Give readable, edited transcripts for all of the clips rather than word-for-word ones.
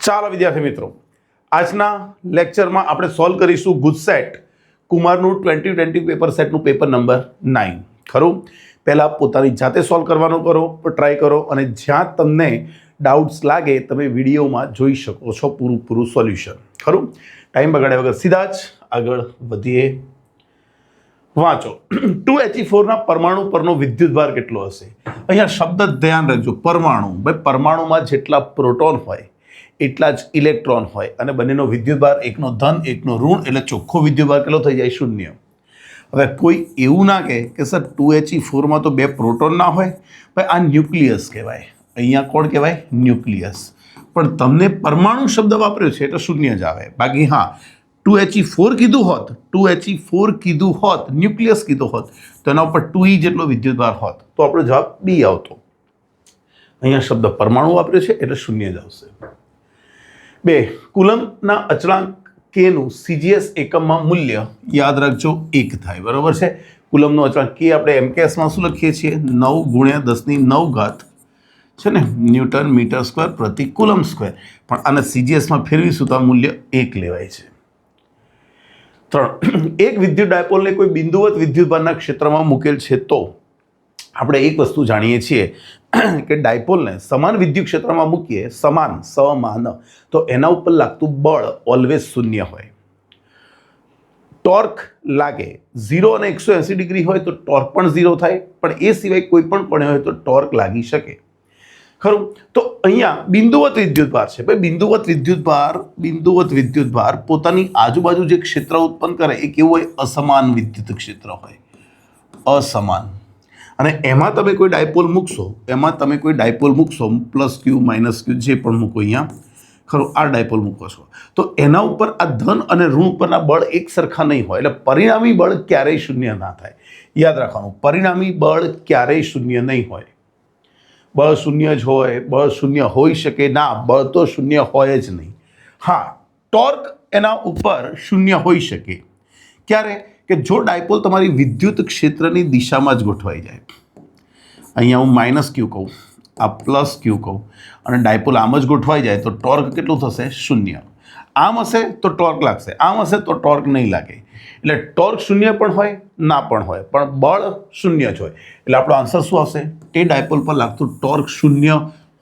ચાલો વિદ્યાર્થી મિત્રો, આજના લેક્ચરમાં આપણે સોલ્વ કરીશું ગુજસેટ કુમારનું 2020 પેપર સેટનું પેપર નંબર 9. ખરું? પહેલાં પોતાની જાતે સોલ્વ કરવાનું કરો, ટ્રાય કરો, અને જ્યાં તમને ડાઉટ્સ લાગે તમે વિડીયોમાં જોઈ શકો છો પૂરું સોલ્યુશન. ખરું? ટાઈમ બગાડ્યા વગર સીધા જ આગળ વધીએ. વાંચો. 2He4ના પરમાણુ પરનો વિદ્યુતભાર કેટલો હશે? અહીંયા શબ્દ ધ્યાન રાખજો, પરમાણુ. ભાઈ, પરમાણુમાં જેટલા પ્રોટોન હોય એટલા જ ઇલેક્ટ્રોન હોય, અને બંનેનો વિદ્યુતભાર એકનો ધન એકનો ઋણ, એટલે ચોખ્ખો વિદ્યુતભાર કેટલો થઈ જાય? 0. હવે કોઈ એવું ના કહે કે સર 2He4માં તો 2 પ્રોટોન ના હોય. ભાઈ, આ ન્યુક્લિયસ કહેવાય. અહીંયા કોણ કહેવાય? ન્યુક્લિયસ. પણ તમને પરમાણુ શબ્દ વાપર્યો છે એટલે 0 જ આવે. બાકી હા, 2He4 કીધું હોત, 2He4 કીધું હોત, ન્યુક્લિયસ કીધું હોત, તો એના ઉપર 2E જેટલો વિદ્યુતભાર હોત તો આપણો જવાબ બી આવતો. અહીંયા શબ્દ પરમાણુ વાપર્યો છે એટલે 0 જ આવશે. 2. કુલમ્બના અચળાંક કેનું CGS એકમમાં મૂલ્ય યાદ રાખજો 1 થાય. બરાબર છે? કુલમ્બનો અચળાંક કે આપણે MKSમાં શું લખીએ છીએ? 9 × 10⁹ છે ને, ન્યૂટન મીટર સ્ક્વેર પ્રતિ કુલમ્બ સ્ક્વેર. પણ આને CGSમાં ફેરવીશું તો આ મૂલ્ય 1 લેવાય છે. 3. એક વિદ્યુત ડાયપોલને કોઈ બિંદુવત વિદ્યુતભારના ક્ષેત્રમાં મૂકેલ છે તો આપણે એક વસ્તુ જાણીએ છીએ કે ડાયપોલને સમાન વિદ્યુત ક્ષેત્રમાં મૂકીએ, સમાન તો એના ઉપર લાગતું બળ ઓલવેઝ 0 હોય. ટોર્ક લાગે 0 અને 180 ડિગ્રી હોય તો ટોર્ક પણ 0 થાય, પણ એ સિવાય કોઈ પણ કોણે હોય તો ટોર્ક લાગી શકે. ખરું? તો અહીંયા બિંદુવત વિદ્યુતભાર છે. ભાઈ, બિંદુવત વિદ્યુતભાર પોતાની આજુબાજુ જે ક્ષેત્ર ઉત્પન્ન કરે એ કેવું હોય? અસમાન વિદ્યુત ક્ષેત્ર હોય. અસમાન. અને એમાં તમે કોઈ ડાયપોલ મૂકશો, પ્લસ ક્યુ માઇનસ ક્યુ જે પણ મૂકો અહીંયા, ખરું, આ ડાયપોલ મૂકો છો તો એના ઉપર આ ધન અને ઋણ ઉપરના બળ એક સરખા નહીં હોય, એટલે પરિણામી બળ ક્યારેય 0 ના થાય. યાદ રાખવાનું, પરિણામી બળ ક્યારેય 0 નહીં હોય. બળ 0 જ હોય, બળ 0 હોઈ શકે ના, બળ તો 0 હોય જ નહીં. હા, ટોર્ક એના ઉપર 0 હોઈ શકે. ક્યારે? કે જો ડાયપોલ તમારી વિદ્યુત ક્ષેત્રની દિશામાં જ ગોઠવાઈ જાય. અહીંયા હું માઇનસ ક્યુ કહું, આ પ્લસ ક્યુ કહું, અને ડાયપોલ આમ જ ગોઠવાઈ જાય તો ટોર્ક કેટલું થશે? 0. આમ હશે તો ટોર્ક લાગશે, આમ હશે તો ટોર્ક નહીં લાગે. એટલે ટોર્ક 0 પણ હોય, ના પણ હોય, પણ બળ 0 જ હોય. એટલે આપણો આન્સર શું આવશે? તે ડાયપોલ પર લાગતું ટોર્ક 0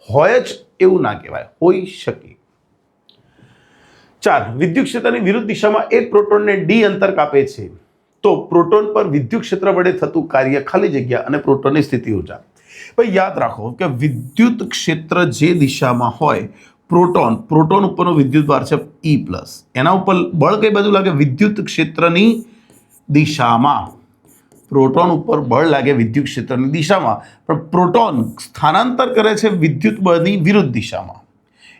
હોય જ એવું ના કહેવાય, હોઈ શકે. 4. વિદ્યુત ક્ષેત્રની વિરુદ્ધ દિશામાં એક પ્રોટોનને d અંતર કાપે છે તો પ્રોટોન પર વિદ્યુત ક્ષેત્ર વડે થતું કાર્ય, ખાલી જગ્યા અને પ્રોટોનની સ્થિતિ ઊર્જા. ભાઈ, યાદ રાખો કે વિદ્યુત ક્ષેત્ર જે દિશામાં હોય, પ્રોટોન ઉપરનો વિદ્યુતભાર છે E+. એના ઉપર બળ કઈ બાજુ લાગે? વિદ્યુત ક્ષેત્રની દિશામાં. પ્રોટોન ઉપર બળ લાગે વિદ્યુત ક્ષેત્રની દિશામાં, પણ પ્રોટોન સ્થાનાંતર કરે છે વિદ્યુત બળની વિરુદ્ધ દિશામાં.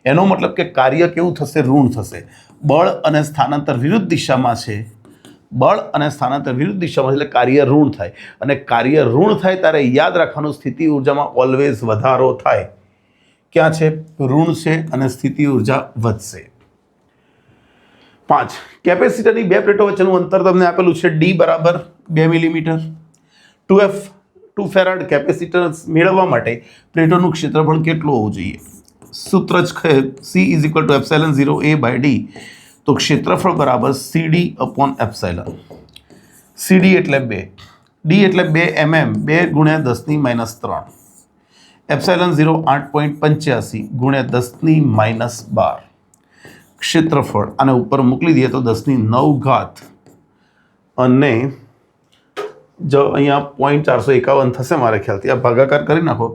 એનો મતલબ કે કાર્ય કેવું થશે? ઋણ થશે. બળ અને સ્થાનાંતર વિરુદ્ધ દિશામાં છે, એટલે કાર્ય ઋણ થાય. અને કાર્ય ઋણ થાય ત્યારે યાદ રાખવાનું, સ્થિતિ ઉર્જામાં ઓલવેઝ વધારો થાય. ક્યાં છે? ઋણ છે અને સ્થિતિ ઉર્જા વધશે. 5. કેપેસિટરની 2 પ્લેટો વચ્ચેનું અંતર તમને આપેલું છે d બરાબર 2 મિલીમીટર. 2 ફેરાડ કેપેસિટર મેળવવા માટે પ્લેટોનું ક્ષેત્રફળ કેટલું હોવું જોઈએ? સૂત્ર જ C = ε0A/d. તો ક્ષેત્રફળ બરાબર CD/ε. CD એટલે 2, D એટલે 2 mm, 2 × 10⁻³ ε0 8.85 × 10⁻12. ક્ષેત્રફળ આને ઉપર મોકલી દઈએ તો 10⁹ અને જો અહીંયા 0.451 થશે મારા ખ્યાલથી. આ ભાગાકાર કરી નાખો,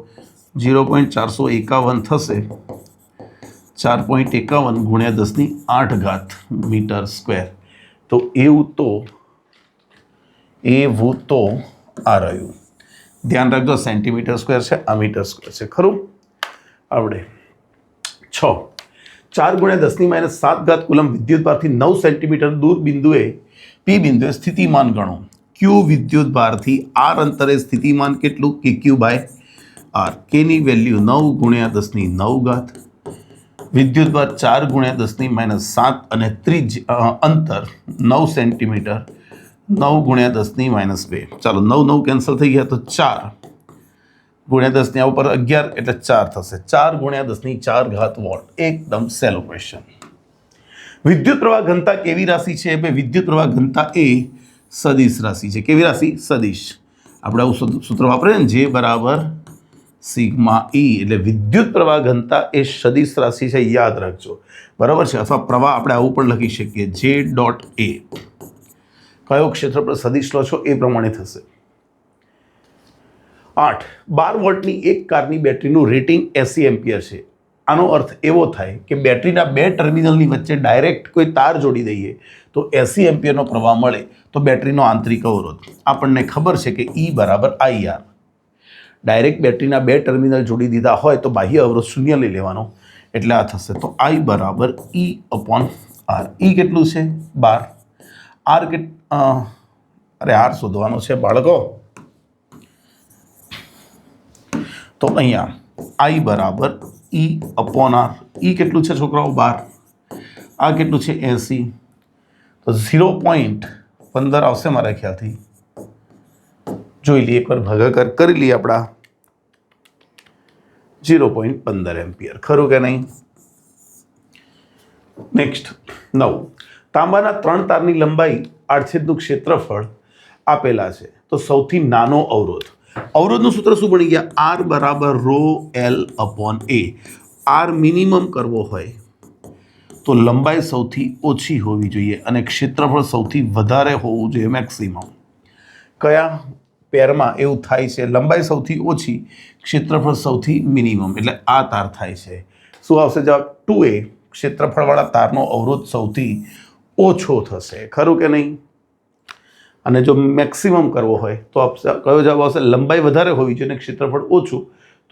0.451 થશે. 4.51 × 10⁸ મીટર સ્ક્વેર. તો એવું તો આ રહ્યું. ધ્યાન રાખજો, સેન્ટીમીટર સ્ક્વેર છે, આ મીટર સ્ક્વેર છે. ખરું? આવડે. 6. 4 × 10⁻7 કુલમ્બ વિદ્યુતભારથી 9 સેન્ટીમીટર દૂર P બિંદુએ સ્થિતિમાન ગણો. Q વિદ્યુતભારથી R અંતરે સ્થિતિમાન કેટલું? KQ/R. K ની વેલ્યુ 9 × 10⁹. વિદ્યુતભાર 4 × 10⁻7 અને અંતર 9 સેન્ટીમીટર, 9 × 10⁻2. ચાલો, 9 કેન્સલ થઈ ગયા તો 4 ગુણ્યા 10 ઉપર 11 એટલે 4 થશે. 4 ગુણ્યા 10⁴ વોટ. એકદમ સહેલો ક્વેશ્ચન. વિદ્યુત પ્રવાહ ઘનતા કેવી રાશિ છે? ભાઈ વિદ્યુત પ્રવાહ ઘનતા એ સદિશ રાશિ છે. કેવી રાશિ? સદિશ. આપણે આવું સૂત્ર વાપરીએ ને, જે બરાબર સિગ્મા ઈ, એટલે વિદ્યુત પ્રવાહ ઘનતા એ સદિશ રાશિ છે, યાદ રાખજો. બરાબર છે. અથવા પ્રવાહ આપણે આવું પણ લખી શકીએ, જે ડોટ એ. કયો ક્ષેત્ર પર સદિશ લો છો એ પ્રમાણે થશે. 8. 12 વોલ્ટની એક કારની બેટરીનું રેટિંગ 80 એમ્પિયર છે. આનો અર્થ એવો થાય કે બેટરીના બે ટર્મિનલની વચ્ચે ડાયરેક્ટ કોઈ તાર જોડી દઈએ તો 80 એમ્પિયરનો પ્રવાહ મળે. તો બેટરીનો આંતરિક અવરોધ આપણને ખબર છે કે E બરાબર IR. ડાયરેક્ટ બેટરીના બે ટર્મિનલ જોડી દીધા હોય તો બાહ્ય અવરોધ 0 લઈ લેવાનો, એટલે આ થશે. તો I બરાબર E/R. E કેટલું છે? 12. R શોધવાનો છે બાળકો. તો અહીંયા I બરાબર E/R. E કેટલું છે છોકરાઓ? 12. આ કેટલું છે? 80. તો 0.15 આવશે મારા ખ્યાલથી. જોઈ લઈએ એકવાર, ભાગાકાર કરી લઈએ આપણા. 0.15 એમ્પિયર. ખરું કે નહીં? નેક્સ્ટ 9. તાંબાના 3 તારની લંબાઈ આડછેદનું ક્ષેત્રફળ આપેલા છે. તો સૌથી નાનો અવરોધ. અવરોધનું સૂત્ર શું બની ગયા? R બરાબર ρL/A. R મિનિમમ કરવો હોય તો લંબાઈ સૌથી ઓછી હોવી જોઈએ અને ક્ષેત્રફળ સૌથી વધારે હોવું જોઈએ, મેક્સિમમ. કયા પેરમાં એવું થાય છે? લંબાઈ સૌથી ઓછી, ક્ષેત્રફળ સૌથી મિનિમમ, એટલે આ તાર થાય છે. શું આવશે જવાબ? 2A. ક્ષેત્રફળવાળા તારનો અવરોધ સૌથી ઓછો થશે. ખરું કે નહીં? અને જો મેક્સિમમ કરવો હોય તો કયો જવાબ આવશે? લંબાઈ વધારે હોવી જોઈએ અને ક્ષેત્રફળ ઓછું,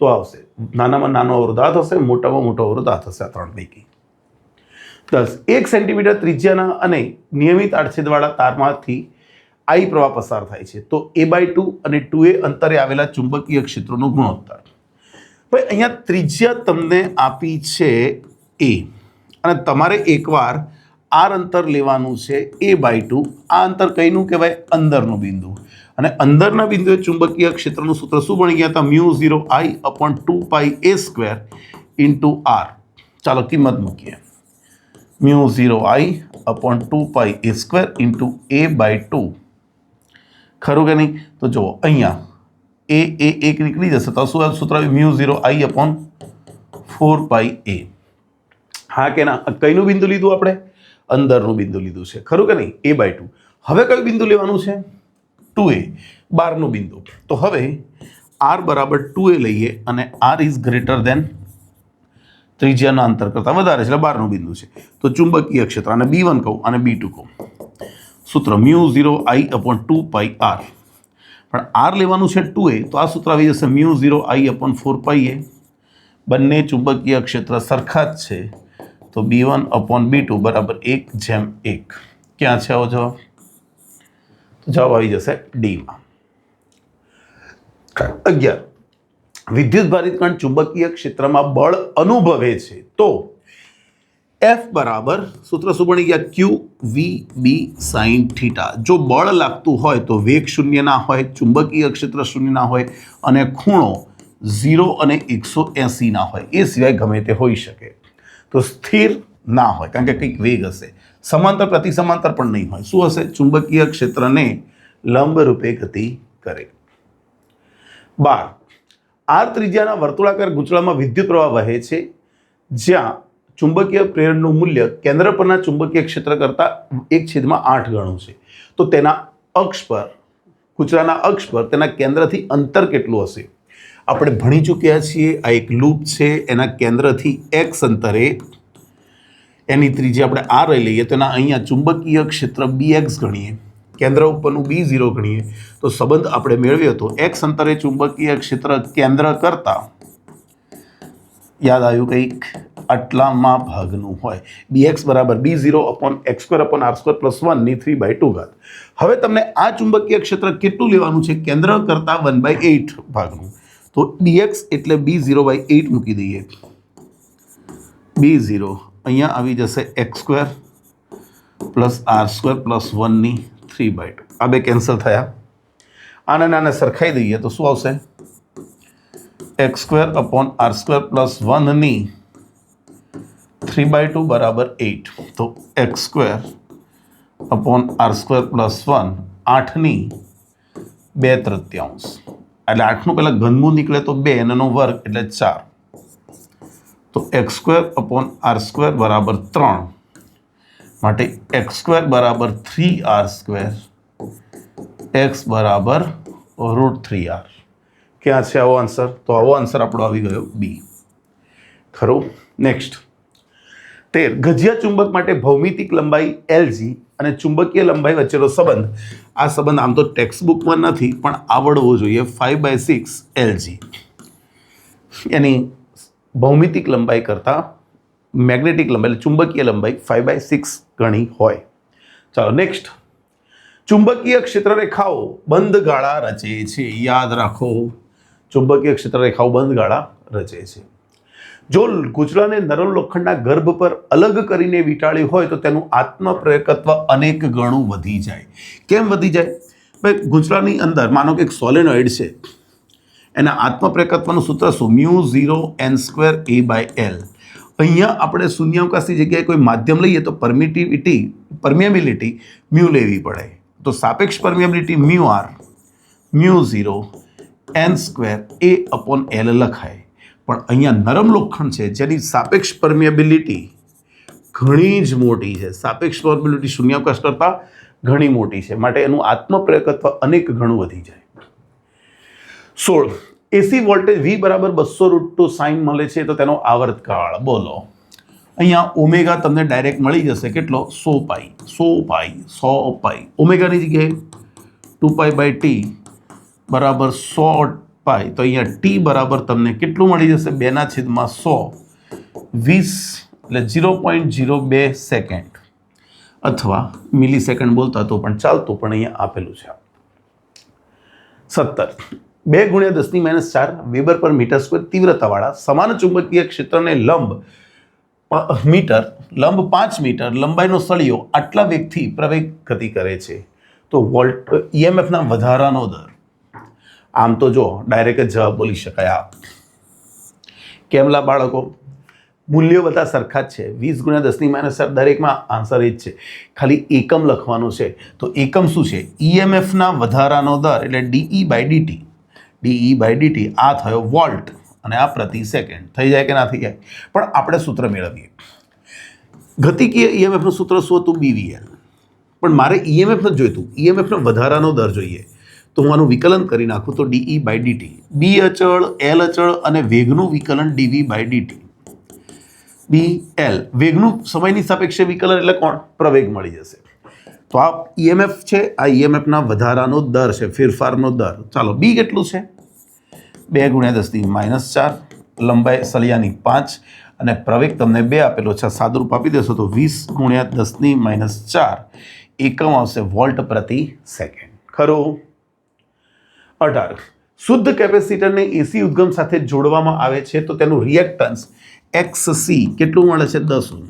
તો આવશે નાનામાં નાનો અવરોધ આ થશે, મોટામાં મોટો અવરોધ આ થશે. આ ત્રણ પૈકી. 10. 1 સેન્ટીમીટર ત્રિજ્યાના અને નિયમિત આડછેદવાળા તારમાંથી I પ્રવાહ પસાર થાય છે. તો A/2 અને 2A અંતરે આવેલા ચુંબકીય ક્ષેત્રોનો ગુણોત્તર. ભાઈ અહીંયા ત્રિજ્યા તમને આપી છે A, અને તમારે એકવાર R અંતર લેવાનું છે A/2. આ અંતર કઈનું કહેવાય? અંદરનું બિંદુ. અને અંદરના બિંદુએ ચુંબકીય ક્ષેત્રનું સૂત્ર શું બની ગયા હતા? μ0I/2πa² × R. ચાલો કિંમત મૂકીએ. μ0I/2πa² × A/2. ખરું કે નહીં? તો જુઓ અહીંયા એક નીકળી જશે તો શું સૂત્ર આવ્યું? μ0I/4πa. હા કે ના? કઈનું બિંદુ લીધું આપણે? અંદરનું બિંદુ લીધું છે. ખરું કે નહીં? A/2. હવે કયું બિંદુ લેવાનું છે? 2A, 12નું બિંદુ. તો હવે R બરાબર 2A લઈએ અને R ઇઝ ગ્રેટર દેન ત્રિજ્યાના અંતર કરતાં વધારે છે, એટલે 12નું બિંદુ છે. તો ચુંબકીય ક્ષેત્ર, અને B1 કહું અને B2 કહું. સૂત્ર μ0I/2πr. પણ R લેવાનું છે 2A, તો આ સૂત્ર આવી જશે μ0I/4πa. બંને ચુંબકીય ક્ષેત્ર સરખા જ છે, તો B1/B2 બરાબર 1/1. ક્યાં છે આવો જવાબ? તો જવાબ આવી જશે ડીમાં. 11. વિદ્યુત ભારિત કણ ચુંબકીય ક્ષેત્રમાં બળ અનુભવે છે તો F બરાબર સૂત્ર શું બની ગયા? QVB sin θ. જો બળ લાગતું હોય તો વેગ શૂન્ય ના હોય, ચુંબકીય ક્ષેત્ર શૂન્ય ના હોય અને ખૂણો 0 અને 180 ના હોય. એ સિવાય ગમે તે હોઈ શકે. તો સ્થિર ના હોય કારણ કે કંઈક વેગ હશે. સમાંતર પ્રતિ સમાંતર પણ નહીં હોય. શું હશે? ચુંબકીય ક્ષેત્રને લંબ રૂપે ગતિ કરે. 12. R ત્રિજ્યાના વર્તુળાકાર ગૂંચળામાં વિદ્યુત પ્રવાહ વહે છે જ્યાં ચુંબકીય પ્રેરણનું મૂલ્ય કેન્દ્ર પરના ચુંબકીય ક્ષેત્ર કરતાં 1/8 ગણું છે. તો તેના અક્ષ પર, ગૂંચળાના અક્ષ પર તેના કેન્દ્રથી અંતર કેટલું હશે? આપણે ભણી ચૂક્યા છીએ. આ એક લૂપ છે. એના કેન્દ્રથી x અંતરે એની ત્રિજ્યા આપણે R લઈએ તો એના અહીંયા ચુંબકીય ક્ષેત્ર BX ગણીએ, કેન્દ્ર ઉપરનું B0 ગણીએ, તો સંબંધ આપણે મેળવ્યો હતો x અંતરે ચુંબકીય ક્ષેત્ર કેન્દ્ર કરતાં યાદ આવ્યું કંઈક આટલામાં ભાગનું હોય. BX બરાબર B0/x²/R² + 1/3/2. હવે તમને આ ચુંબકીય ક્ષેત્ર કેટલું લેવાનું છે? કેન્દ્ર કરતાં 1/8 ભાગનું. તો dx એટલે B0/8 મૂકી દઈએ. B0 અહીંયા આવી જશે x² + R² + 1/3/2. આ બે કેન્સલ થયા. આને સરખાઈ દઈએ તો શું આવશે? X square upon R square plus 1 3/2 बराबर 8 तो X square upon R square plus 1 8 2/3 એટલે 8નું પહેલાં ઘનમૂળ નીકળે તો 2 એનો વર્ગ એટલે 4 તો X square upon R square बराबर 3 માટે एक्स स्क्वेर बराबर 3r स्क्वेर x बराबर √3r क्या है आवो आंसर तो आवो आंसर આપણો આવી ગયો બી ખરું નેક્સ્ટ 13 ગજિયા ચુંબક માટે ભૌમિતિક લંબાઈ LG અને ચુંબકીય લંબાઈ વચ્ચેનો સંબંધ આ સંબંધ આમ તો ટેક્સ્ટ બુકમાં નથી પણ આવડવો જોઈએ 5/6 LG यानी ભૌમિતિક લંબાઈ કરતાં મેગ્નેટિક લંબાઈ એટલે ચુંબકીય લંબાઈ 5/6 ગણી હોય ચાલો નેક્સ્ટ ચુંબકીય ક્ષેત્ર રેખાઓ બંધ ગાળા રચે છે યાદ રાખો ચુંબકીય ક્ષેત્ર રેખાઓ બંધ ગાળા રચે છે જો ગુચલાને નરમ લોખંડના ગર્ભ પર અલગ કરીને વીંટાળ્યું હોય તો તેનું આત્મપ્રેરકત્વ અનેક ગણું વધી જાય કેમ વધી જાય ભાઈ ગુચલાની અંદર માનો કે એક સોલેનોઇડ છે એના આત્મપ્રેરકત્વનું સૂત્ર શું μ0 n² a/l અહીંયા આપણે શૂન્યાવકાશની જગ્યાએ કોઈ માધ્યમ લઈએ તો પરમિએબિલિટી મ્યુ લેવી પડે તો સાપેક્ષ પરમિએબિલિટી μr μ0 n² a/l લખાય પણ અહીંયા નરમ લોખંડ છે જેની સાપેક્ષ પરમિએબિલિટી ઘણી જ મોટી છે સાપેક્ષ પરમિએબિલિટી શૂન્યાવકાશ કરતાં ઘણી મોટી છે માટે એનું આત્મપ્રેરકત્વ અનેક ગણું વધી જાય 16 એસી વોલ્ટેજ V બરાબર 200√2 સાઇન મળે છે તો તેનો આવર્તકાળ બોલો અહીંયા ઓમેગા તમને ડાયરેક્ટ મળી જશે કેટલો 100π ઓમેગાની જગ્યાએ 2π/t બરાબર 100π તો અહીંયા t બરાબર તમને કેટલું મળી જશે 2/100 20 એટલે 0.02 સેકન્ડ અથવા મિલી સેકન્ડ બોલતા તો પણ ચાલતું પણ અહીંયા આપેલું છે 17 2 × 10⁻⁴ વેબર પર મીટર સ્ક્વેર તીવ્રતાવાળા સમાન ચુંબકીય ક્ષેત્રને લંબ 5 મીટર લંબાઈનો સળિયો આટલા વેગથી પ્રવેગ ગતિ કરે છે તો વોલ્ટ ઈએમએફના વધારાનો દર આમ તો જો ડાયરેક્ટ જ જવાબ બોલી શકાય આપ કેમલા બાળકો મૂલ્યો બધા સરખા જ છે 20 × 10⁻⁴ દરેકમાં આન્સર એ જ છે ખાલી એકમ લખવાનું છે તો એકમ શું છે ઈએમએફના વધારાનો દર એટલે DE/dt આ થયો વોલ્ટ અને આ પ્રતિ સેકન્ડ થઈ જાય કે ના થઈ જાય પણ આપણે સૂત્ર મેળવીએ ગતિકીય ઈએમએફનું સૂત્ર શું હતું BVL પણ મારે ઈએમએફ નથી જોઈતું ઈએમએફનો વધારાનો દર જોઈએ તો હું આનું વિકલન કરી નાખું તો DE/dt બી અચળ L અચળ અને વેગનું વિકલન dV/dt BL વેગનું સમયની સાપેક્ષે વિકલન એટલે કોણ પ્રવેગ મળી જશે તો આ ઈએમએફ છે આ ઈએમએફના વધારાનો દર છે ફેરફારનો દર ચાલો બી કેટલું છે 2 × 10⁻⁴ લંબાઈ સળિયાની 5 અને પ્રવેગ તમને 2 આપેલો છે સાદુરૂપ આપી દેશો તો 20 × 10⁻⁴ એકમ આવશે વોલ્ટ પ્રતિ સેકન્ડ ખરું 18 શુદ્ધ કેપેસિટરને એસી ઉદ્ગમ સાથે જોડવામાં આવે છે તો તેનું રિએક્ટન્સ XC કેટલું મળે છે 10 ઓહ્મ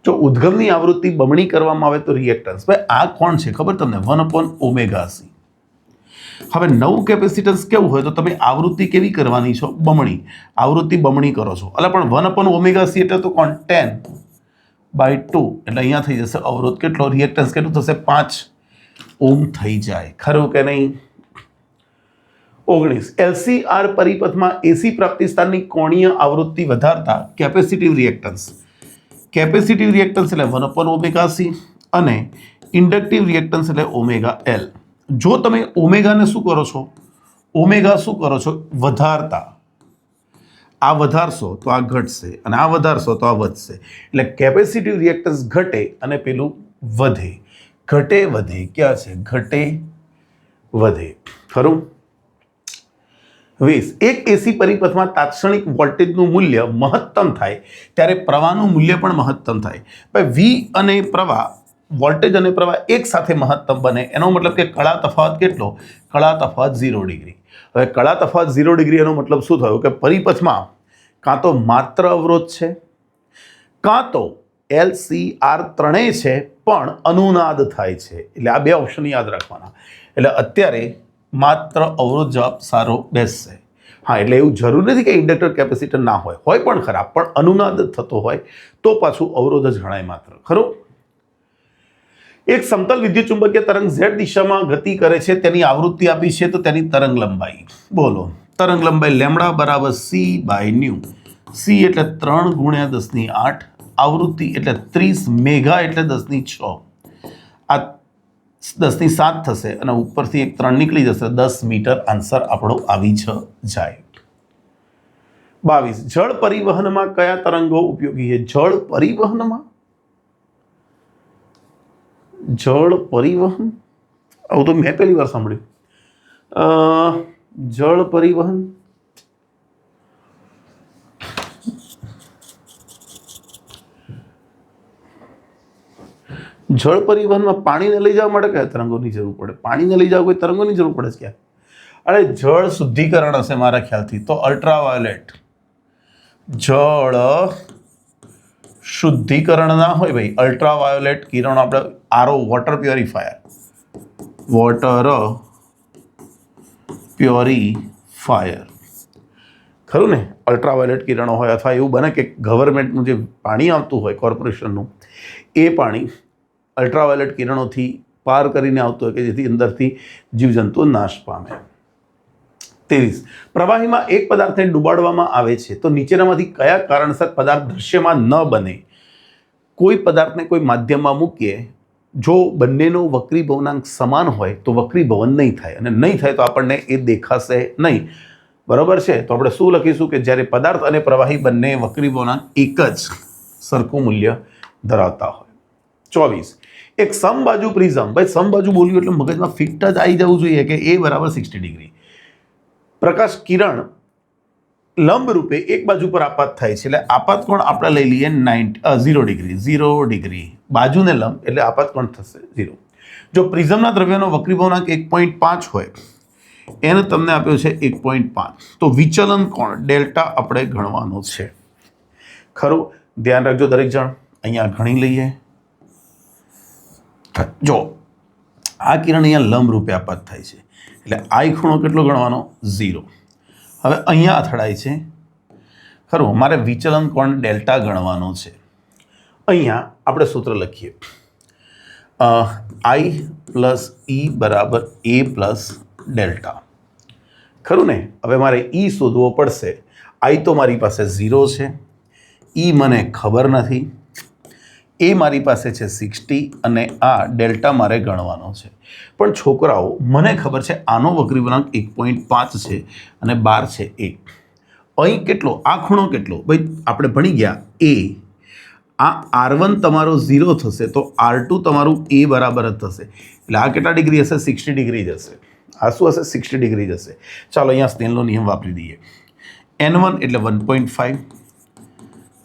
જો ઉદ્ગમની આવૃત્તિ બમણી કરવામાં આવે તો રિએક્ટન્સ ભાઈ આ કોણ છે ખબર તમને 1/ωc હવે નવું કેપેસિટન્સ કેવું હોય તો તમે આવૃત્તિ કેવી કરવાની છો બમણી આવૃત્તિ બમણી કરો છો એટલે પણ 1/ωc એટલે તો કોણ 10/2 એટલે અહીંયા થઈ જશે અવરોધ કેટલો રિએક્ટન્સ કેટલું થશે 5 ઓહ્મ થઈ જાય ખરું કે નહીં 19 LCR પરિપથમાં એસી પ્રાપ્તિ સ્થાનની કોણીય આવૃત્તિ વધારતા કેપેસિટિવ રિએક્ટન્સ એટલે 1/ωc અને ઇન્ડક્ટિવ રિએક્ટન્સ એટલે ωL જો તમે ઓમેગાને શું કરો છો વધારતા આ વધારશો તો આ ઘટશે અને આ વધારશો તો આ વધશે એટલે કેપેસિટિવ રિએક્ટન્સ ઘટે અને પેલું વધે ઘટે વધે ક્યાં છે ઘટે વધે ખરું 20 એક એસી પરિપથમાં તાત્ક્ષણિક વોલ્ટેજનું મૂલ્ય મહત્તમ થાય ત્યારે પ્રવાહનું મૂલ્ય પણ મહત્તમ થાય ભાઈ વી અને પ્રવાહ વોલ્ટેજ અને પ્રવાહ એક સાથે મહત્તમ બને એનો મતલબ કે કળા તફાવત કેટલો કળા તફાવત 0 ડિગ્રી હવે કળા તફાવત 0 ડિગ્રી એનો મતલબ શું થયો કે પરિપથમાં કાં તો માત્ર અવરોધ છે કાં તો LCR ત્રણેય છે પણ અનુનાદ થાય છે એટલે આ બે ઓપ્શન યાદ રાખવાના એટલે અત્યારે માત્ર અવરોધ જવાબ સારો બેસશે હા, એટલે એવું જરૂર નથી કે ઇન્ડક્ટર કેપેસિટર ના હોય પણ ખરા, પણ અનુનાદ થતો હોય તો પાછું અવરોધ જ ગણાય માત્ર. ખરું? એક સમતલ વિદ્યુત ચુંબકીય તરંગ z દિશામાં ગતિ કરે છે, તેની આવૃત્તિ આપી છે, તો તેની તરંગ લંબાઈ બોલો. તરંગ લંબાઈ લેમડા બરાબર c/ν. c એટલે 3 × 10⁸, આવૃત્તિ એટલે 30, મેગા એટલે 10⁶. આ 10�7 થશે અને ઉપરથી એક 3 નીકળી જશે, 10 મીટર આન્સર આપણો આવી જાય. 22. જળ પરિવહનમાં કયા તરંગો ઉપયોગી છે? જળ પરિવહનમાં જળ પરિવહન, આવું તો મેં પહેલી વાર સાંભળ્યું. જળ પરિવહન, જળ પરિવહનમાં પાણીને લઈ જવા માટે કયા તરંગોની જરૂર પડે? પાણીને લઈ જવા કોઈ તરંગોની જરૂર પડે છે ક્યાં? અરે જળ શુદ્ધિકરણ હશે મારા ખ્યાલથી, તો અલ્ટ્રાવાયોલેટ. જળ શુદ્ધિકરણ ના હોય ભાઈ, અલ્ટ્રાવાયોલેટ કિરણો આપણે આરઓ વોટર પ્યોરિફાયર, ખરું ને? અલ્ટ્રાવાયોલેટ કિરણો હોય, અથવા એવું બને કે ગવર્મેન્ટનું જે પાણી આવતું હોય કોર્પોરેશનનું, એ પાણી અલ્ટ્રાવાયોલેટ કિરણોથી પાર કરીને આવતું હોય કે જેથી અંદરથી જીવજંતુઓ નાશ પામે. 23. પ્રવાહીમાં એક પદાર્થને ડુબાડવામાં આવે છે તો નીચેનામાંથી કયા કારણસર પદાર્થ દૃશ્યમાન ન બને? કોઈ પદાર્થને કોઈ માધ્યમમાં મૂકીએ, જો બંનેનો વક્રીભવનાંક સમાન હોય તો વક્રીભવન નહીં થાય, અને નહીં થાય તો આપણને એ દેખાશે નહીં. બરાબર છે? તો આપણે શું લખીશું કે જ્યારે પદાર્થ અને પ્રવાહી બંને વક્રીભવનાંક એક જ સરખું મૂલ્ય ધરાવતા હોય. 24. એક સમબાજુ પ્રિઝમ, ભાઈ સમબાજુ બોલ્યું એટલે મગજમાં ફિટ જ આવી જવું જોઈએ કે એ બરાબર 60 ડિગ્રી. પ્રકાશ કિરણ લંબ રૂપે એક બાજુ પર આપાત થાય છે, એટલે આપાત કોણ આપણે લઈ લઈએ 0 ડિગ્રી. 0 ડિગ્રી બાજુને લંબ એટલે આપાત કોણ થશે 0. જો પ્રિઝમના દ્રવ્યનો વક્રીભવનાંક 1.5 હોય, એને તમને આપ્યો છે 1.5, તો વિચલન કોણ ડેલ્ટા આપણે ગણવાનો છે. ખરું? ધ્યાન રાખજો દરેક જણ, અહીંયા ગણી લઈએ. જો આ કિરણ અહીંયા લંબ રૂપે આપાત થાય છે, એટલે આઈ ખૂણો કેટલો ગણવાનો? 0. હવે અહીંયા અથડાય છે, ખરું? મારે વિચલન કોણ ડેલ્ટા ગણવાનો છે. અહીંયા આપણે સૂત્ર લખીએ, આઈ પ્લસ ઈ બરાબર એ પ્લસ ડેલ્ટા. ખરું ને? હવે મારે ઈ શોધવો પડશે. આઈ તો મારી પાસે 0 છે, ઈ મને ખબર નથી, એ મારી પાસે છે 60, અને આ ડેલ્ટા મારે ગણવાનો છે. પણ છોકરાઓ, મને ખબર છે આનો વક્રીભવનાંક 1.5 છે અને 12 છે 1. અહીં કેટલો? આ ખૂણો કેટલો? ભાઈ આપણે ભણી ગયા એ. આ R1 તમારો 0 થશે તો R2 તમારું એ બરાબર જ થશે, એટલે આ કેટલા ડિગ્રી હશે? 60 ડિગ્રી જશે. આ શું હશે? 60 ડિગ્રી જશે. ચાલો અહીંયા સ્નેલનો નિયમ વાપરી દઈએ. N1 એટલે 1.5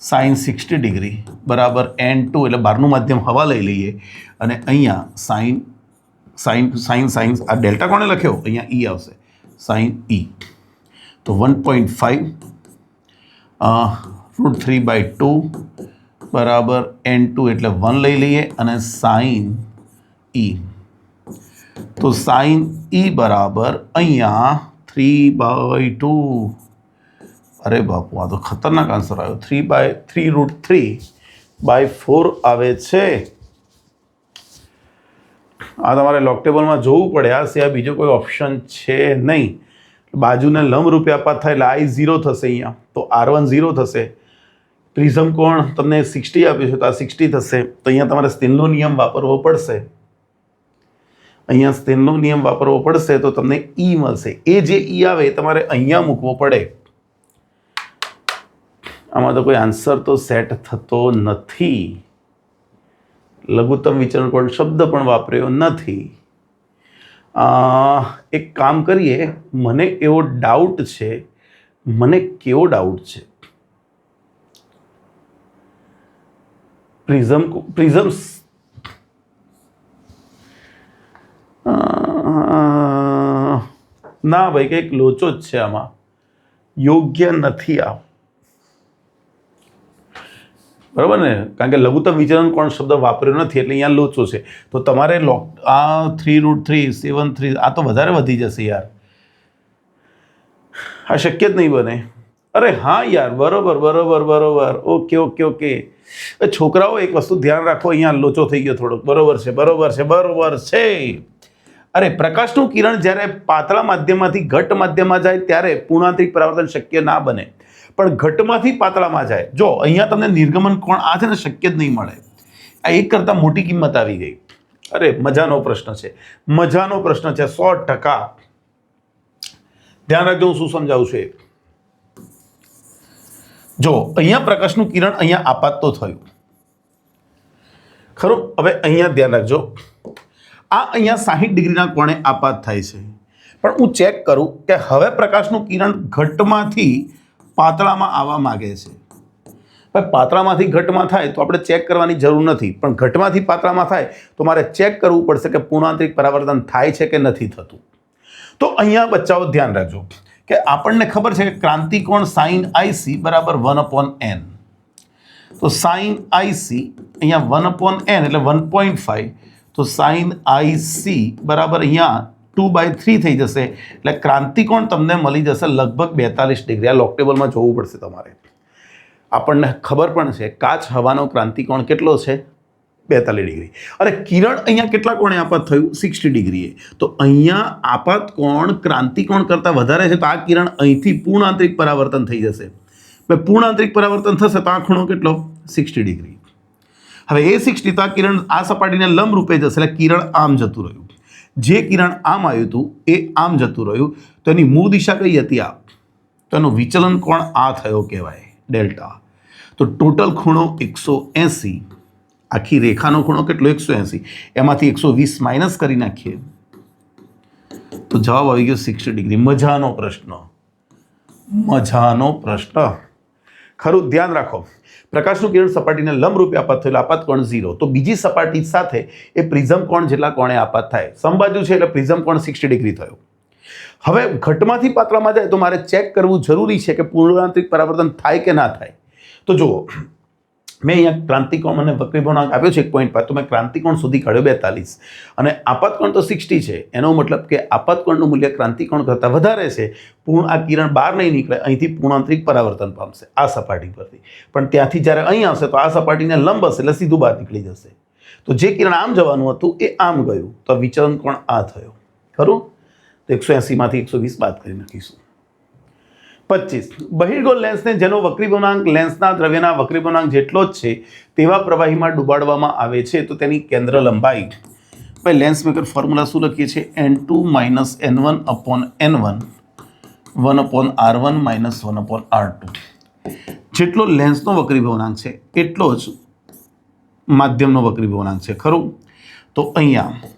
સાઇન 60 ડિગ્રી બરાબર N2 એટલે બહારનું માધ્યમ હવા લઈ લઈએ, અને અહીંયા સાઇન આ ડેલ્ટા કોણે લખ્યો? અહીંયા ઈ આવશે, સાઇન ઈ. તો 1.5 √3/2 બરાબર N2 એટલે 1 લઈ લઈએ, અને સાઇન ઈ. તો સાઇન ઈ બરાબર અહીંયા 3/2. અરે બાપુ, આ તો ખતરનાક આન્સર આવ્યો. 3/3√3/4 આવે છે. આ તમારે લોક ટેબલમાં જોવું પડે, આ સિવાય બીજો કોઈ ઓપ્શન છે નહીં. બાજુને લંબ રૂપે આપાત થાય એટલે આઈ 0 થશે અહીંયા, તો R1 0 થશે. પ્રિઝમ કોણ તમને 60 આપ્યું છે, તો આ 60 થશે. તો અહીંયા તમારે સ્નેલનો નિયમ વાપરવો પડશે. અહીંયા સ્નેલનો નિયમ વાપરવો પડશે તો તમને ઈ મળશે. એ જે ઈ આવે એ તમારે અહીંયા મૂકવો પડે. આમાં તો કોઈ આન્સર તો સેટ થતો નથી. લઘુત્તમ વિચલન કોણ શબ્દ પણ વાપર્યો નથી. એક કામ કરીએ, મને એવો ડાઉટ છે. મને કેવો ડાઉટ છે? પ્રિઝમ્સ ના ભાઈ, કંઈક લોચો જ છે આમાં, યોગ્ય નથી આ. બરાબર ને? કારણ કે લઘુત્તમ વિચલન કોણ શબ્દ વાપર્યો નથી એટલે અહીંયા લોચો છે. તો તમારે આ 3√3 7 3 આ તો વધારે વધી જશે યાર. આ શક્ય જ નહીં બને. અરે હા યાર, બરોબર બરોબર બરોબર, ઓકે ઓકે ઓકે. છોકરાઓ એક વસ્તુ ધ્યાન રાખો, અહીંયા લોચો થઈ ગયો થોડોક. બરોબર છે બરોબર છે બરોબર છે. અરે પ્રકાશનું કિરણ જ્યારે પાતળા માધ્યમમાંથી ઘટ માધ્યમમાં જાય ત્યારે પૂર્ણાંતરિક પરાવર્તન શક્ય ના બને, પણ ઘટમાંથી પાતળામાં જાય. જો અહીંયા તમને નિર્ગમન કોણ આ છે ને શક્ય જ નહીં મળે. આ એક કરતાં મોટી કિંમત આવી ગઈ. અરે મજાનો પ્રશ્ન છે, મજાનો પ્રશ્ન છે 100%. ધ્યાન રાખજો હું શું સમજાવું છું. જો અહીંયા પ્રકાશનું કિરણ અહીંયા આપાત તો થયું ખરું. હવે અહીંયા ધ્યાન રાખજો, આ અહીંયા 60 ડિગ્રીના કોણે આપાત થાય છે, પણ હું ચેક કરું કે હવે પ્રકાશનું કિરણ ઘટમાંથી પાતળામાં આવવા માગે છે. ભાઈ પાતળામાંથી ઘટમાં થાય તો આપણે ચેક કરવાની જરૂર નથી, પણ ઘટમાંથી પાતળામાં થાય તો મારે ચેક કરવું પડશે કે પૂર્ણાંતરિક પરાવર્તન થાય છે કે નથી થતું. તો અહીંયા બચ્ચાઓ ધ્યાન રાખજો કે આપણને ખબર છે કે ક્રાંતિકોણ સાઇન IC બરાબર 1/n. તો સાઇન IC અહીંયા 1/n એટલે 1.5. તો સાઇન IC બરાબર અહીંયા 2/3 થઈ જશે. એટલે ક્રાંતિકોણ તમને મળી જશે લગભગ 42 ડિગ્રી. આ લોક ટેબલમાં જોવું પડશે તમારે. આપણને ખબર પણ છે કાચ હવાનો ક્રાંતિકોણ કેટલો છે? 42 ડિગ્રી. અરે કિરણ અહીંયા કેટલા કોણે આપાત થયું? 60 ડિગ્રીએ. તો અહીંયા આપાત કોણ ક્રાંતિકોણ કરતાં વધારે છે, તો આ કિરણ અહીંથી પૂર્ણાંતરિક પરાવર્તન થઈ જશે. પૂર્ણાંતરિક પરાવર્તન થશે તો આ ખૂણો કેટલો? 60 ડિગ્રી. હવે એ 60 તો આ કિરણ આ સપાટીને લંબ રૂપે જશે, એટલે કિરણ આમ જતું રહ્યું. જે કિરણ આમ આવ્યું હતું એ આમ જતું રહ્યું. તો એની મૂળ દિશા કઈ હતી? આ. તો એનું વિચલન કોણ આ થયો કહેવાય, ડેલ્ટા. તો ટોટલ ખૂણો 180. આખી રેખાનો ખૂણો કેટલો? 180. એમાંથી 120 માઇનસ કરી નાખીએ તો જવાબ આવી ગયો 60 ડિગ્રી. મજાનો પ્રશ્ન, મજાનો પ્રશ્ન ખરું. ધ્યાન રાખો, પ્રકાશનું કિરણ સપાટીને લંબ રૂપે આપાત થયેલો આપાત કોણ 0. તો બીજી સપાટી સાથે એ પ્રિઝમ કોણ જેટલા કોણે આપાત થાય. સમબાજુ છે એટલે પ્રિઝમ કોણ 60 ડિગ્રી થયો. હવે ઘટમાંથી પાતળામાં જાય તો મારે ચેક કરવું જરૂરી છે કે પૂર્ણાંતરિક પરાવર્તન થાય કે ના થાય. તો જુઓ, મેં અહીંયા ક્રાંતિકોણ અને વક્રી ભૂર્ણાંક આપ્યો છે 1.5. તો મેં ક્રાંતિકોણ સુધી કાઢ્યો 42 અને આપાતકોણ તો 60 છે. એનો મતલબ કે આપાતકોણનું મૂલ્ય ક્રાંતિકોણ કરતાં વધારે છે. આ કિરણ બહાર નહીં નીકળે, અહીંથી પૂર્ણાંતરિક પરાવર્તન પામશે આ સપાટી પરથી. પણ ત્યાંથી જ્યારે અહીં આવશે તો આ સપાટીને લંબ હશે એટલે સીધું બહાર નીકળી જશે. તો જે કિરણ આમ જવાનું હતું એ આમ ગયું, તો વિચલન કોણ આ થયો ખરું. તો 180માંથી 120 બાદ કરી નાખીશું. 25. બહિર્ગોળ લેન્સને જેનો વક્રીભવનાંક લેન્સના દ્રવ્યના વક્રીભવનાંક જેટલો જ છે તેવા પ્રવાહીમાં ડુબાડવામાં આવે છે તો તેની કેન્દ્ર લંબાઈ. ભાઈ લેન્સ મેકર ફોર્મ્યુલા શું લખીએ છીએ? n2 - n1/n1 1/r1 - 1/r2. જેટલો લેન્સનો વક્રીભવનાંક છે એટલો જ માધ્યમનો વક્રીભવનાંક છે ખરું. તો અહીંયા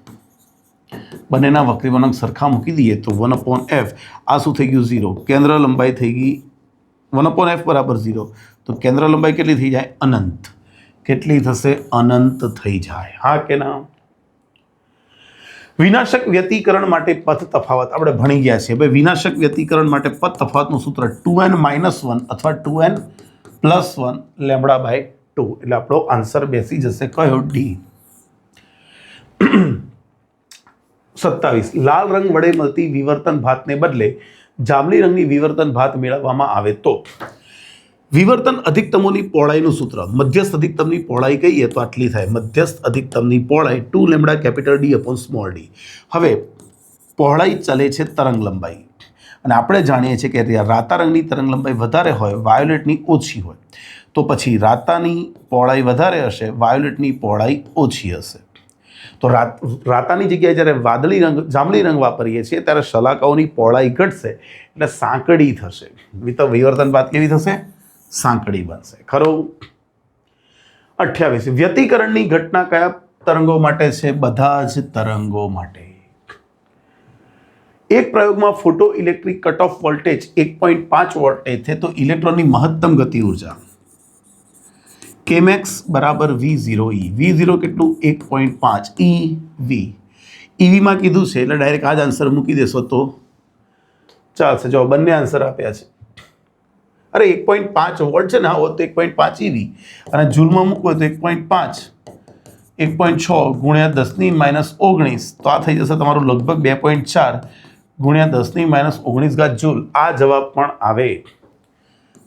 બંનેના વક્રીભવનાંક સરખા મૂકી દઈએ તો 1/f. આ શું થઈ ગયું? 0. કેન્દ્ર લંબાઈ થઈ ગઈ 1/f બરાબર 0. તો કેન્દ્ર લંબાઈ કેટલી થઈ જાય? અનંત. કેટલી થશે? અનંત થઈ જાય. હા કે ના? વિનાશક વ્યતિકરણ માટે પથ તફાવત આપણે ભણી ગયા છીએ. ભાઈ વિનાશક વ્યતિકરણ માટે પથ તફાવતનું સૂત્ર 2n - 1 અથવા 2n + 1 λ/2. એટલે આપણો આન્સર બેસી જશે કયો? D. 27. લાલ રંગ વડે મળતી વિવર્તન ભાતને બદલે જાંબલી રંગની વિવર્તન ભાત મેળવવામાં આવે તો વિવર્તન અધિકતમોની પહોળાઈનું સૂત્ર. મધ્યસ્થ અધિકતમની પહોળાઈ કહીએ તો આટલી થાય. મધ્યસ્થ અધિકતમની પહોળાઈ 2λD/d. હવે પહોળાઈ ચલે છે તરંગ લંબાઈ, અને આપણે જાણીએ છીએ કે રાતા રંગની તરંગ લંબાઈ વધારે હોય, વાયોલેટની ઓછી હોય. તો પછી રાતાની પહોળાઈ વધારે હશે, વાયોલેટની પહોળાઈ ઓછી હશે. તો રાતાની જગ્યાએ જ્યારે વાદળી રંગ જાંબલી રંગ વાપરીએ છીએ ત્યારે શલાકાઓની પહોળાઈ ઘટશે એટલે સાંકડી થશે. વિવર્તન ભાત કેવી થશે? સાંકડી બનશે ખરું. 28. વ્યતિકરણની ઘટના કયા તરંગો માટે છે? બધા જ તરંગો માટે. એક પ્રયોગમાં photo electric cut off voltage 1.5 volt છે તો ઇલેક્ટ્રોનની મહત્તમ ગતિ ઉર્જા Kmax બરાબર V0E. V0 કેટલું? 1.5 EV. EVમાં કીધું છે એટલે ડાયરેક્ટ આ જ આન્સર મૂકી દેશો તો ચાલશે. જો બંને આન્સર આપ્યા છે. અરે 1.5 વોલ્ટ છે ને, હા તો 1.5 EV અને જૂલમાં મૂકવો તો 1.5 1.6 × 10⁻⁹ તો આ થઈ જશે તમારું લગભગ 2.4 ગુણ્યા 10⁻19 જૂલ. આ જવાબ પણ આવે.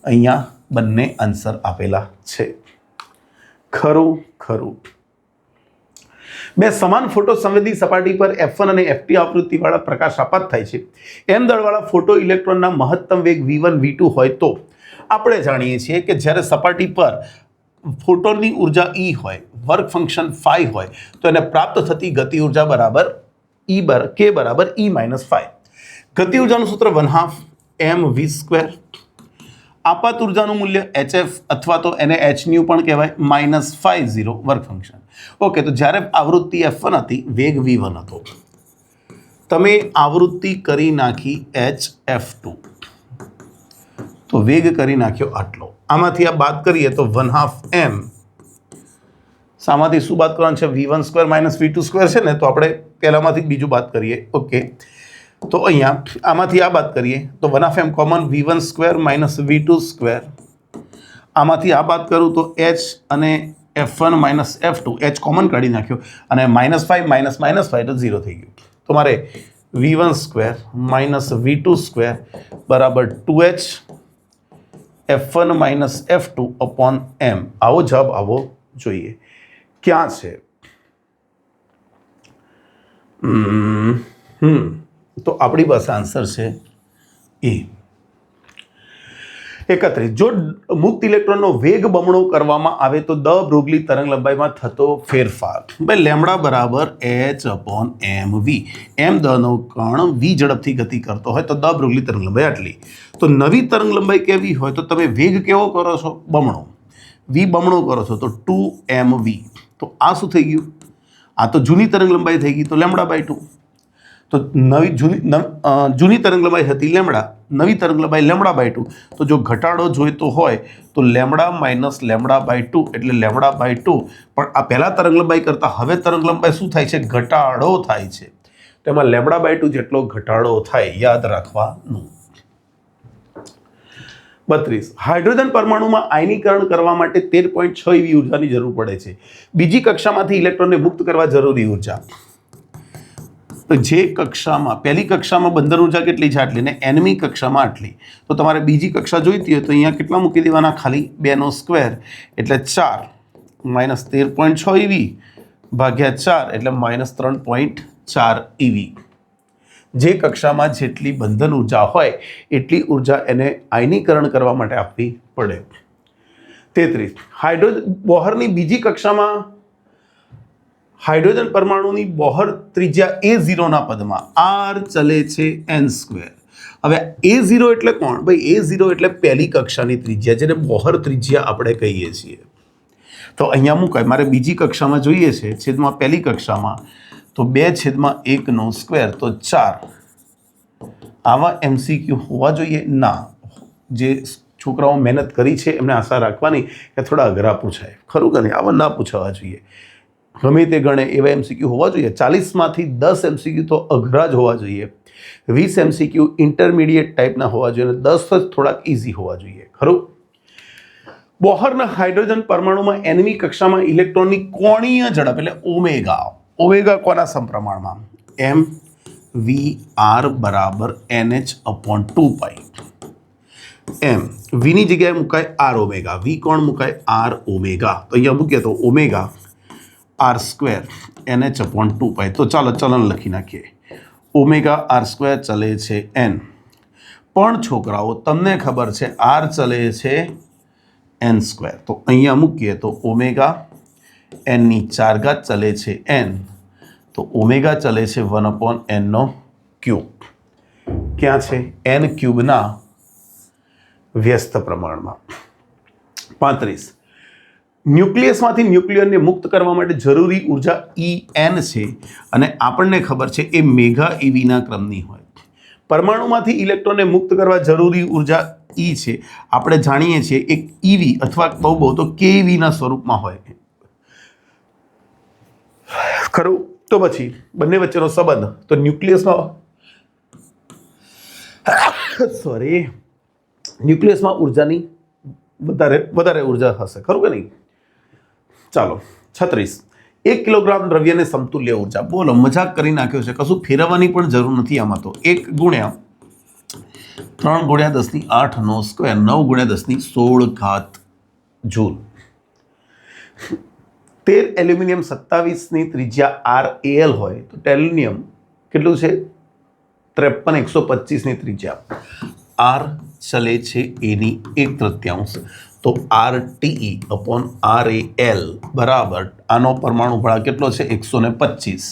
અહીંયા બંને આન્સર આપેલા છે. ખરું ખરું. બે સમાન ફોટો સંવેદી સપાટી પર F1 અને F2 આવૃત્તિવાળા પ્રકાશ આપાત થાય છે. m દળવાળા ફોટો ઇલેક્ટ્રોનના મહત્તમ વેગ v1 v2 હોય તો આપણે જાણીએ છીએ કે જ્યારે સપાટી પર ફોટોનની ઉર્જા E હોય, વર્ક ફંક્શન phi હોય, તો એને પ્રાપ્ત થતી ગતિ ઉર્જા બરાબર k બરાબર E-phi. ગતિ ઉર્જાનું સૂત્ર 1/2 mv². આપાત ઉર્જાનું મૂલ્ય hf અથવા તો એને hν પણ કહેવાય -phi0 વર્ક ફંક્શન. ઓકે, તો જ્યારે આવૃત્તિ F1 હતી, વેગ v1 હતો, તમે આવૃત્તિ કરી નાખી hf2, તો વેગ કરી નાખ્યો આટલો. આમાંથી આ બાદ કરીએ તો 1/2 m. સામાંથી શું બાદ કરવાનું છે? v1² - v2² છે ને, તો આપણે પહેલામાંથી બીજું બાદ કરીએ. ઓકે, તો અહીંયા આમાંથી આ બાદ કરીએ તો 1/2 m કોમન v1² - v2². આમાંથી આ બાદ કરું તો h અને F1 - F2, h કોમન કાઢી નાખ્યો અને -5 - તો 0 થઈ ગયું. તો મારે v1² - v2² બરાબર 2h F1 - F2 upon m. આવો જવાબ આવવો જોઈએ. ક્યાં છે? તો આપણી પાસે આન્સર છે એ. 31. જો મુક્ત ઇલેક્ટ્રોનનો વેગ બમણો કરવામાં આવે તો દ બ્રોગલી તરંગલંબાઈમાં થતો ફેરફાર. ભાઈ લેમડા બરાબર h/mv. m દનો કણ v ઝડપથી ગતિ કરતો હોય તો દ બ્રોગલી તરંગલંબાઈ આટલી. તો નવી તરંગલંબાઈ કેવી હોય તો તમે વેગ કેવો કરો છો? બમણો. v બમણો કરો છો તો 2mv. તો આ શું થઈ ગયું? આ તો જૂની તરંગલંબાઈ થઈ ગઈ, તો λ/2. તો જૂની તરંગલંબાઈ હતી લેમડા, નવી તરંગલંબાઈ λ/2. તો જો ઘટાડો જોઈતો હોય તો λ - λ/2 એટલે λ/2. પણ આ પહેલા તરંગલંબાઈ કરતાં હવે તરંગલંબાઈ શું થાય છે? ઘટાડો થાય છે. તેમાં λ/2 જેટલો ઘટાડો થાય, યાદ રાખવાનું. 32. હાઇડ્રોજન પરમાણુમાં આયનીકરણ કરવા માટે 13.6 એવી ઉર્જાની જરૂર પડે છે. બીજી કક્ષામાંથી ઇલેક્ટ્રોનને મુક્ત કરવા જરૂરી ઉર્જા. તો જે કક્ષામાં પહેલી કક્ષામાં બંધન ઉર્જા કેટલી છે? આટલી. ને nમી કક્ષામાં આટલી. તો તમારે બીજી કક્ષા જોઈતી હોય તો અહીંયા કેટલા મૂકી દેવાના? ખાલી 2² એટલે 4 -13.6 eV ભાગ્યા 4 એટલે -3.4 eV. જે કક્ષામાં જેટલી બંધન ઉર્જા હોય એટલી ઉર્જા એને આયનીકરણ કરવા માટે આપવી પડે. 33. બોહરની બીજી કક્ષામાં હાઇડ્રોજન પરમાણુની બોહર ત્રિજ્યા a0ના પદમાં r ચલે છે n². હવે a0 એટલે કોણ? ભાઈ a0 એટલે પહેલી કક્ષાની ત્રિજ્યા, જેને બોહર ત્રિજ્યા આપણે કહીએ છીએ. તો અહીંયા મૂકાય. મારે બીજી કક્ષામાં જોઈએ છે, છેદમાં પહેલી કક્ષામાં, તો 2/1² તો 4. આવા MCQ હોવા જોઈએ? ના. જે છોકરાઓ મહેનત કરી છે એમને આશા રાખવાની કે થોડા અઘરા પૂછાય. ખરું કે નહીં? આવા ના પૂછાવા જોઈએ. ગમે તે ગણે એવા MCQ હોવા જોઈએ. 40માંથી 10 MCQ તો અઘરા જ હોવા જોઈએ. 20 MCQ ઇન્ટરમીડિયેટ ટાઈપના હોવા જોઈએ અને 10 જ થોડાક ઇઝી હોવા જોઈએ. ખરું? બોહરના હાઇડ્રોજન પરમાણુમાં nમી કક્ષામાં ઇલેક્ટ્રોનની કોણીય ઝડપ એટલે ઓમેગા. ઓમેગા કોના સમપ્રમાણમાં? mvr બરાબર nh/2π. m વીની જગ્યાએ મુકાય r ઓમેગા. વી કોણ મુકાય? r omega. તો અહીંયા મૂકીએ તો ઓમેગા r² nh/2π. તો ચાલો ચલન લખી નાખીએ. ઓમેગા r² ચલે છે n. પણ છોકરાઓ તમને ખબર છે r ચલે છે n². તો અહીંયા મૂકીએ તો ઓમેગા n⁴ ચલે છે n. તો ઓમેગા ચલે છે 1/n³. ક્યાં છે? n³ વ્યસ્ત પ્રમાણમાં. 35. ન્યુક્લિયસમાંથી ન્યુક્લિયનને મુક્ત કરવા માટે જરૂરી ઉર્જા En છે અને આપણને ખબર છે એ મેગા ઇવીના ક્રમની હોય. પરમાણુમાંથી ઇલેક્ટ્રોનને મુક્ત કરવા જરૂરી ઉર્જા E છે. આપણે જાણીએ છીએ એક ઇવી અથવા બહુ તો કેવીના સ્વરૂપમાં હોય. ખરું? તો પછી બંને વચ્ચેનો સંબંધ તો ન્યુક્લિયસમાં ઉર્જાની વધારે ઉર્જા હશે. ખરું કે નહીં? ચાલો. 36. 1 કિલોગ્રામ દ્રવ્યને સમતુલ્ય ઉર્જા. બોલો, મજાક કરી નાખ્યો છે, કશું ફેરવવાની પણ જરૂર નથી આમાં. તો 1 ગુણ્યા 3 ગુણ્યા 10⁸ નો સ્ક્વેર 9 ગુણ્યા 10⁻16 જૂલ. 13 એલ્યુમિનિયમ 27ની ત્રિજ્યા RAl હોય તો ટેલ્યુનિયમ કેટલું છે? 53 125ની ત્રિજ્યા. R ચલે છે એની 1/3, તો RTE/RAl બરાબર આનો પરમાણુ બળ કેટલો છે? 125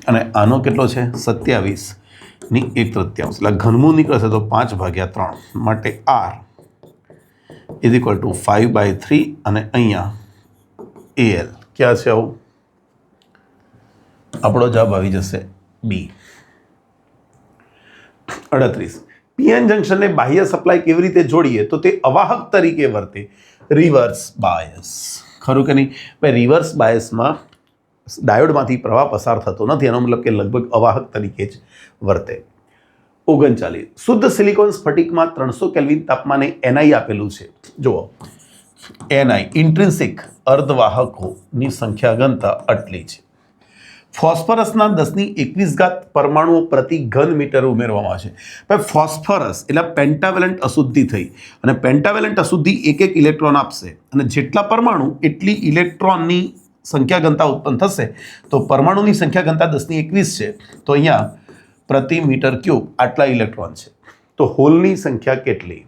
અને આનો કેટલો છે? 27ની 1/3. એટલે ઘનમૂળ નીકળશે તો 5/3 માટે R ઇઝ ઇક્વલ ટુ 5/3 અને અહીંયા AL ક્યાં છે? આવું આપણો જવાબ આવી જશે B. 38 પીએન જંક્શનને બાહ્ય સપ્લાય કેવી રીતે જોડીએ તો તે અવાહક તરીકે વર્તે? Reverse bias. ખરું કે નહીં ભાઈ? રિવર્સ બાયસમાં ડાયોડમાંથી પ્રવાહ પસાર થતો નથી, એનો મતલબ કે લગભગ અવાહક તરીકે જ વર્તે. 39 શુદ્ધ સિલિકોન સ્ફટિકમાં 300 કેલ્વિન તાપમાને Ni આપેલું છે. જુઓ, Ni ઇન્ટ્રિન્સિક અર્ધવાહકોની સંખ્યા ગણતા આટલી છે. ફોસ્ફરસના 10⁻21 પરમાણુઓ પ્રતિ ઘન મીટર ઉમેરવામાં આવે છે. ભાઈ ફોસ્ફરસ એટલે પેન્ટાવેલન્ટ અશુદ્ધિ થઈ, અને પેન્ટાવેલન્ટ અશુદ્ધિ એક ઇલેક્ટ્રોન આપશે, અને જેટલા પરમાણુ એટલી ઇલેક્ટ્રોનની સંખ્યા ઘનતા ઉત્પન્ન થશે. તો પરમાણુની સંખ્યા ઘનતા 10⁻21 છે, તો અહીંયા પ્રતિ મીટર ક્યુબ આટલા ઇલેક્ટ્રોન છે. તો હોલની સંખ્યા કેટલી?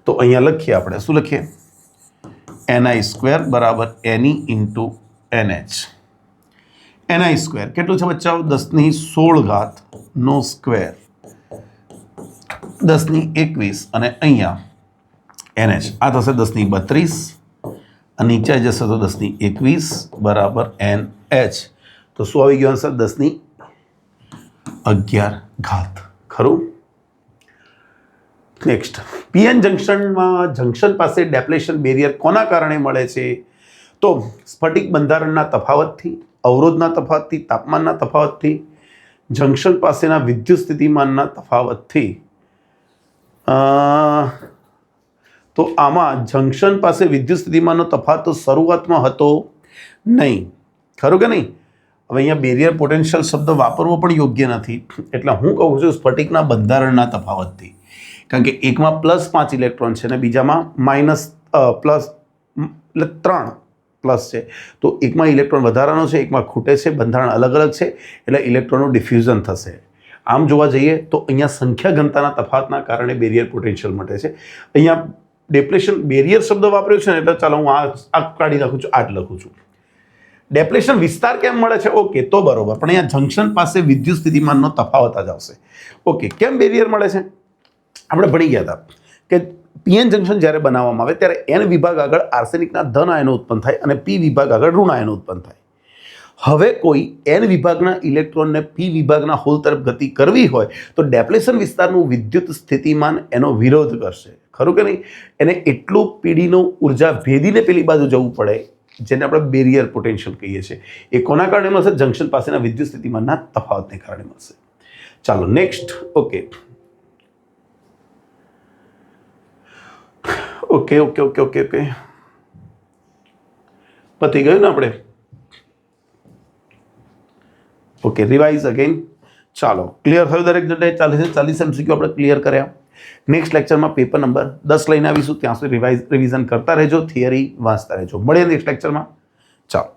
તો અહીંયા લખીએ આપણે. શું લખીએ? Ni² બરાબર Ne into NH. Ni square કેટલું છે બચ્ચાઓ? 10⁻16 નો સ્ક્વેર 10⁻21 અને અહીંયા NH આ થશે 10⁻32 અને નીચે જશે તો 10⁻21 બરાબર NH. તો શું આવી ગયું આન્સર? 10⁻11. ખરું? નેક્સ્ટ, પીએન જંક્શનમાં જંક્શન પાસે ડેપ્લેશન બેરિયર કોના કારણે મળે છે? તો સ્ફટિક બંધારણના તફાવતથી, અવરોધના તફાવતથી, તાપમાનના તફાવતથી, જંક્શન પાસેના વિદ્યુત સ્થિતિમાનના તફાવતથી. તો આમાં જંક્શન પાસે વિદ્યુત સ્થિતિમાનનો તફાવત તો શરૂઆતમાં હતો નહીં. ખરું કે નહીં? હવે અહીંયા બેરિયર પોટેન્શિયલ શબ્દ વાપરવો પણ યોગ્ય નથી, એટલે હું કહું છું સ્ફટિકના બંધારણના તફાવતથી. કારણ કે એકમાં +5 ઇલેક્ટ્રોન છે અને બીજામાં પ્લસ એટલે 3 પ્લસ છે. તો એકમાં ઇલેક્ટ્રોન વધારાનો છે, એકમાં ખૂટે છે, બંધારણ અલગ અલગ છે, એટલે ઇલેક્ટ્રોનનું ડિફ્યુઝન થશે. આમ જોવા જઈએ તો અહીંયા સંખ્યા ઘનતાના તફાવતના કારણે બેરિયર પોટેન્શિયલ મળે છે. અહીંયા ડેપ્લેશન બેરિયર શબ્દ વાપર્યો છે ને, એટલે ચાલો હું આ કાઢી નાખું છું, આ જ લખું છું. ડેપ્લેશન વિસ્તાર કેમ મળે છે? ઓકે, તો બરોબર, પણ અહીંયા જંક્શન પાસે વિદ્યુત સ્થિતિમાનનો તફાવત જ આવશે. ઓકે, કેમ બેરિયર મળે છે? આપણે ભણી ગયા હતા કે પીએન જંક્શન જ્યારે બનાવવામાં આવે ત્યારે N વિભાગ આગળ આર્સેનિકના ધન આયનો ઉત્પન્ન થાય અને P વિભાગ આગળ ઋણ આયનો ઉત્પન્ન થાય. હવે કોઈ N વિભાગના ઇલેક્ટ્રોનને P વિભાગના હોલ તરફ ગતિ કરવી હોય તો ડેપ્લેશન વિસ્તારનું વિદ્યુત સ્થિતિમાન એનો વિરોધ કરશે. ખરું કે નહીં? એને એટલું પીડીનો ઉર્જા ભેદીને પેલી બાજુ જવું પડે, જેને આપણે બેરિયર પોટેન્શિયલ કહીએ છીએ. એ કોના કારણે મળશે? જંક્શન પાસેના વિદ્યુત સ્થિતિમાનના તફાવતને કારણે મળશે. ચાલો next. Okay okay okay okay okay okay પતી ગયું ને આપણે? Okay, revise again. ચાલો, ક્લિયર થયું દરેક જણે? 40 MCQ આપણે ક્લિયર કર્યા. નેક્સ્ટ લેક્ચરમાં પેપર નંબર 10 લઈને આવીશું. ત્યાં સુધી રિવિઝન કરતા રહેજો, થિયરી વાંચતા રહેજો. મળીએ નેક્સ્ટ લેક્ચરમાં. ચાલો.